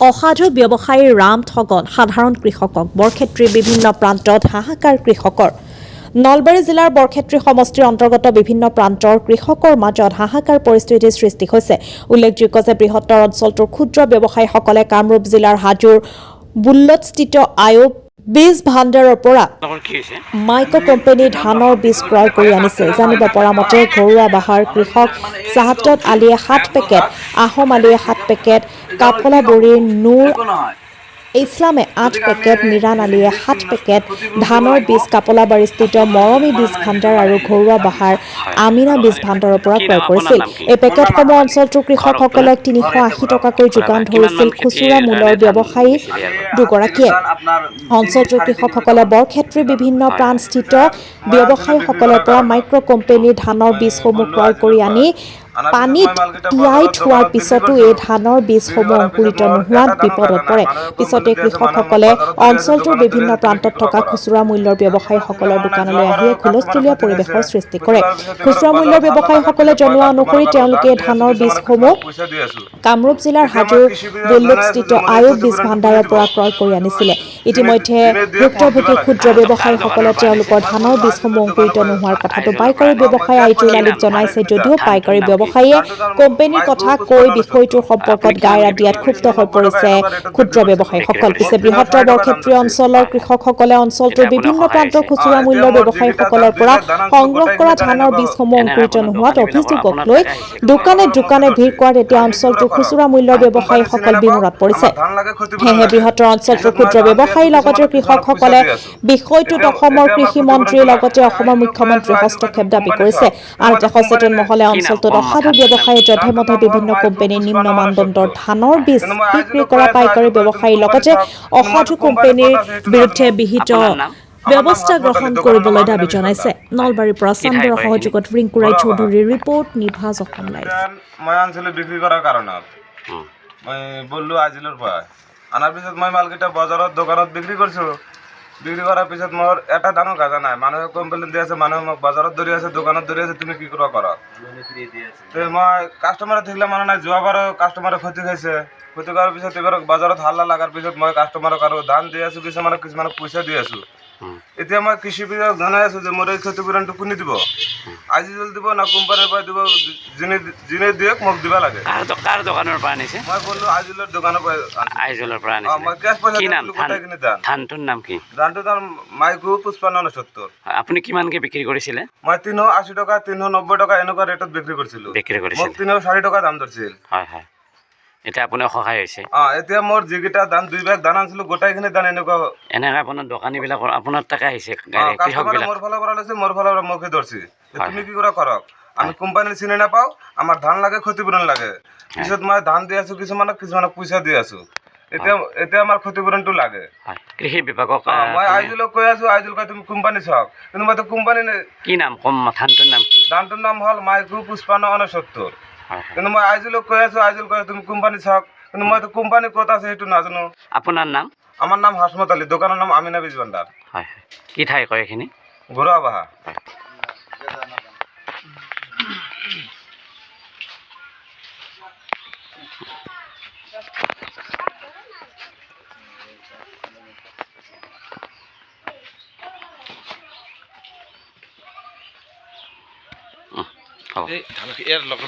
অসাধু ব্যৱসায়ী ৰাম ঠগন সাধাৰণ কৃষকক বৰক্ষেত্ৰীৰ বিভিন্ন প্ৰান্তত হাহাকাৰ কৃষকৰ নলবাৰী জিলাৰ বৰক্ষেত্ৰী সমষ্টিৰ অন্তৰ্গত বিভিন্ন প্ৰান্তৰ কৃষকৰ মাজত হাহাকাৰ পৰিস্থিতিৰ সৃষ্টি হৈছে। উল্লেখযোগ্য যে বৃহত্তৰ অঞ্চলটোৰ ক্ষুদ্ৰ ব্যৱসায়ীসকলে কামৰূপ জিলাৰ হাজোৰ বুল্লতস্থিত আয়োগ বীজ ভাণ্ডাৰৰ পৰা মাইক্ৰ কোম্পানীৰ ধানৰ বীজ ক্ৰয় কৰি আনিছিল। জানিব পৰা মতে ঘৰুৱা বাহাৰ কৃষক চাহাদত আলীয়ে 7 পেকেট, আহম আলীয়ে 7 পেকেট, কাফলা বৰীৰ নুৰ ইছলামে 8 পেকেট, মিৰাণ আলীয়ে 7 পেকেট ধানৰ বীজ কাপলাবাৰীস্থিত মৰমী বীজ ভাণ্ডাৰ আৰু ঘৰুৱা বাহাৰ আমিনা বীজ ভাণ্ডাৰৰ পৰা ক্ৰয় কৰিছিল। এই পেকেটসমূহ অঞ্চলটোৰ কৃষকসকলক 380 টকাকৈ যোগান ধৰিছিল খুচুৰা মূল্যৰ ব্যৱসায়ী দুগৰাকীয়ে। অঞ্চলটোৰ কৃষকসকলে বৰক্ষেত্ৰীৰ বিভিন্ন প্ৰান্তস্থিত ব্যৱসায়ীসকলৰ পৰা মাইক্ৰ কোম্পানীৰ ধানৰ বীজসমূহ ক্ৰয় কৰি আনি পানীত তিয়াই থোৱাৰ পিছতো এই ধানৰ বীজসমূহ অংকুৰিত নোহোৱাত বিপদত পৰে। পিছতে কৃষকসকলে অঞ্চলটোৰ বিভিন্ন প্ৰান্তত থকা খুচুৰা মূল্যৰ ব্যৱসায়ীসকলৰ দোকানলৈ আহি এক হুলস্থুলীয়া পৰিৱেশৰ সৃষ্টি কৰে। খুচুৰা মূল্যৰ ব্যৱসায়ীসকলে জনোৱা অনুসৰি তেওঁলোকে ধানৰ বীজসমূহ কামৰূপ জিলাৰ হাজোৰ বুল্লতস্থিত আয়োগ বীজ ভাণ্ডাৰৰ পৰা ক্ৰয় কৰি আনিছিলে। ইতিমধ্যে ভুক্তভোগী ক্ষুদ্ৰ ব্যৱসায়ীসকলে তেওঁলোকৰ ধানৰ বীজসমূহ অংকুৰিত নোহোৱাৰ কথাটো পাইকাৰী ব্যৱসায়ী আইজুল আলীক জনাইছে যদিও পাইকাৰী ব্যৱসায়ীয়ে কোম্পানীৰ কথা কৈ বিষয়টোৰ সম্পৰ্কত গাইৰা দিয়াত ক্ষুব্ধ হৈ পৰিছে ক্ষুদ্ৰ ব্যৱসায়ীসকল। পিছে বৃহত্তৰ বৰক্ষেত্ৰী অঞ্চলৰ কৃষকসকলে অঞ্চলটোৰ বিভিন্ন প্ৰান্তৰ খুচুৰা মূল্যৰ ব্যৱসায়ীসকলৰ পৰা সংগ্ৰহ কৰা ধানৰ বীজসমূহ অংকুৰিত নোহোৱাত অভিযোগক লৈ দোকানে দোকানে ভিৰ কৰাত এতিয়া অঞ্চলটোৰ খুচুৰা মূল্যৰ ব্যৱসায়ীসকল বিমোৰত পৰিছে। সেয়েহে বৃহত্তৰ অঞ্চলটোৰ ক্ষুদ্ৰ ব্যৱসায়ীৰ লগতে কৃষকসকলে বিষয়টোত অসমৰ কৃষি মন্ত্ৰীৰ লগতে অসমৰ মুখ্যমন্ত্ৰীৰ হস্তক্ষেপ দাবী কৰিছে। আনহাতে সচেতন মহলে অঞ্চলটোত অসাধু ব্যৱসায়ী যধে মধে বিভিন্ন কোম্পানীৰ নিম্ন মানদণ্ডৰ ধানৰ বীজ বিক্ৰী কৰা পাইকাৰী ব্যৱসায়ীৰ লগতে অসাধু কোম্পানীৰ বিৰুদ্ধে বিহিত ব্যৱস্থা গ্ৰহণ কৰিবলৈ দাবী জনাইছে। নলবাৰীৰ পৰা চান্দৰ সহযোগত ৰিংকুৰাই চৌধুৰীৰ ৰিপৰ্ট, নিভাজ অসম লাইভ। মই আনিছিলো বিক্ৰী কৰাৰ কাৰণত মই বললো আজিলৰ পৰা আনাৰ পিছত মই মালকেইটা বজাৰত দোকানত বিক্ৰী কৰিছো। বিক্ৰী কৰাৰ পিছত মোৰ এটা দানো গাজা নাই। মানুহে কমপ্লেইন দি আছে, মানুহে মোক বজাৰত ধৰি আছে, দোকানত ধৰি আছে, তুমি কি কৰা কৰা। মই কাষ্টমাৰে থাকিলে মানে নাই, যোৱাবাৰো কাষ্টমাৰে ক্ষতি খাইছে। ক্ষতি কৰাৰ পিছত এবাৰ বজাৰত হাল্লা লগাৰ পিছত মই কাষ্টমাৰক আৰু ধান দি আছো, কিছুমানক পইচা দি আছো। এতিয়া মই কৃষি বিভাগক জনাই আছো যে মোৰ এই ক্ষতিপূৰণটো কোনে দিব, আজি জল দিব না কোম্পানীৰ পৰা দিব, যোনে দিয়ক মোক দিব লাগে। কাৰ দোকানৰ পৰা আনিছে? মই বললো আইজুলৰ দোকানৰ পৰা আইজুলৰ পৰা আনিছে। মই কেছ পইচা কি নাম ধানটোৰ নাম কি? ধানটোৰ দাম মাইকু 5569। আপুনি কিমানকে বিক্ৰী কৰিছিলে? মই 380 টকা 390 টকা এনেকুৱা ৰেটত বিক্ৰী কৰিছিলো। মোক 340 টকা দাম ধৰিছিল। হয় হয়, এতিয়া আপোনাৰ সহায় হৈছে। এতিয়া মোৰ যিকেইটা ধান 2 বেগ ধান আনিছিলো গোটাইখিনি ধান এনেকুৱা আপোনাৰ দোকানীবিলাকৰ আপোনাৰ তাকে আহিছে, মোৰ ফালৰ পৰা লৈছে, মোৰ ফালৰ পৰা মোকে ধৰছি তুমি কি কৰা কৰক, আমি কোম্পানীৰ চিনি নাপাওঁ, আমাৰ ধান লাগে, ক্ষতিপূৰণ লাগে। পিছত মই ধান দি আছো, কিছুমানক পইচা দি আছো। এতিয়া আমাৰ ক্ষতিপূৰণটো লাগে। কৃষি বিভাগক মই আইজুলক কৈ আছো, আইজুল কয় তুমি কোম্পানী চাওক, কিন্তু মইতো কোম্পানী কি নাম কম ধানটোৰ নাম কি? ধানটোৰ নাম হ'ল মাইকু 5569। কিন্তু মই আইজুলক কৈ আছো, আইজুল কয় তুমি কোম্পানী চাওক, কিন্তু মইতো কোম্পানী ক'ত আছে সেইটো নাজানো। আপোনাৰ নাম? আমাৰ নাম হাসমত আলী, দোকানেৰ নাম আমিনা বীজ ভাণ্ডাৰ। হয়, কি ঠাই কয় এইখিনি? ঘৰুৱা বাহা। হ'ব।